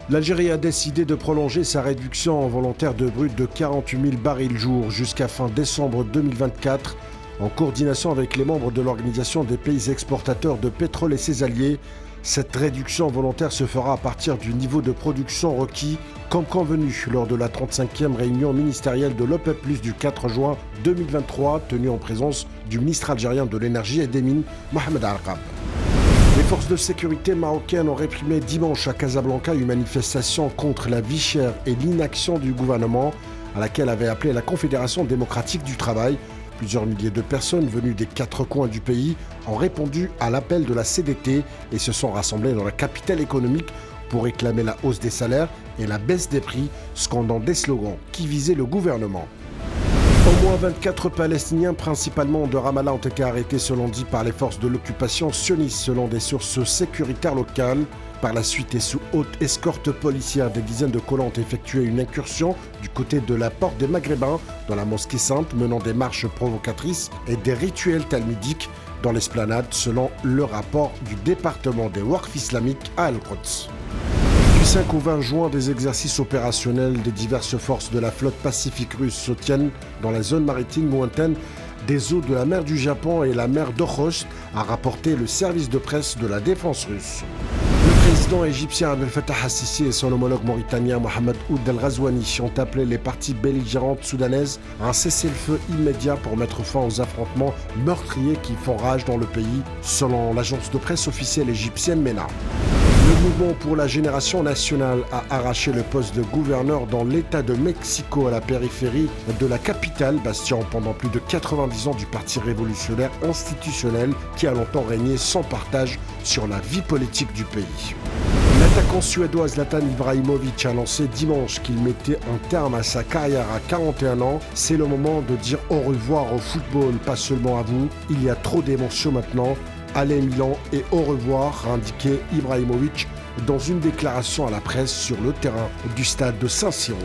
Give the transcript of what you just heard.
L'Algérie a décidé de prolonger sa réduction volontaire de brut de 48 000 barils jour jusqu'à fin décembre 2024, en coordination avec les membres de l'Organisation des pays exportateurs de pétrole et ses alliés. Cette réduction volontaire se fera à partir du niveau de production requis, comme convenu lors de la 35e réunion ministérielle de l'OPEP+, du 4 juin 2023, tenue en présence du ministre algérien de l'énergie et des mines, Mohamed Arqab. Les forces de sécurité marocaines ont réprimé dimanche à Casablanca une manifestation contre la vie chère et l'inaction du gouvernement, à laquelle avait appelé la Confédération démocratique du travail. Plusieurs milliers de personnes venues des quatre coins du pays ont répondu à l'appel de la CDT et se sont rassemblées dans la capitale économique pour réclamer la hausse des salaires et la baisse des prix, scandant des slogans qui visaient le gouvernement. Au moins 24 Palestiniens, principalement de Ramallah, ont été arrêtés ce lundi par les forces de l'occupation sioniste, selon des sources sécuritaires locales. Par la suite et sous haute escorte policière, des dizaines de colons ont effectué une incursion du côté de la porte des Maghrébins dans la mosquée sainte, menant des marches provocatrices et des rituels talmudiques dans l'esplanade, selon le rapport du département des Waqf islamiques à Al-Quds. Du 5 au 20 juin, des exercices opérationnels des diverses forces de la flotte pacifique russe se tiennent dans la zone maritime lointaine des eaux de la mer du Japon et la mer d'Okhotsk, a rapporté le service de presse de la défense russe. Le président égyptien Abdel Fattah al-Sisi et son homologue mauritanien Mohamed Ould El-Ghazouani ont appelé les parties belligérantes soudanaises à un cessez-le-feu immédiat pour mettre fin aux affrontements meurtriers qui font rage dans le pays, selon l'agence de presse officielle égyptienne MENA. Le mouvement pour la génération nationale a arraché le poste de gouverneur dans l'État de Mexico à la périphérie de la capitale, bastion pendant plus de 90 ans du Parti révolutionnaire institutionnel qui a longtemps régné sans partage sur la vie politique du pays. L'attaquant suédois Zlatan Ibrahimovic a annoncé dimanche qu'il mettait un terme à sa carrière à 41 ans. C'est le moment de dire au revoir au football, pas seulement à vous. Il y a trop d'émotions maintenant. Allez Milan et au revoir, a indiqué Ibrahimovic dans une déclaration à la presse sur le terrain du stade de San Siro.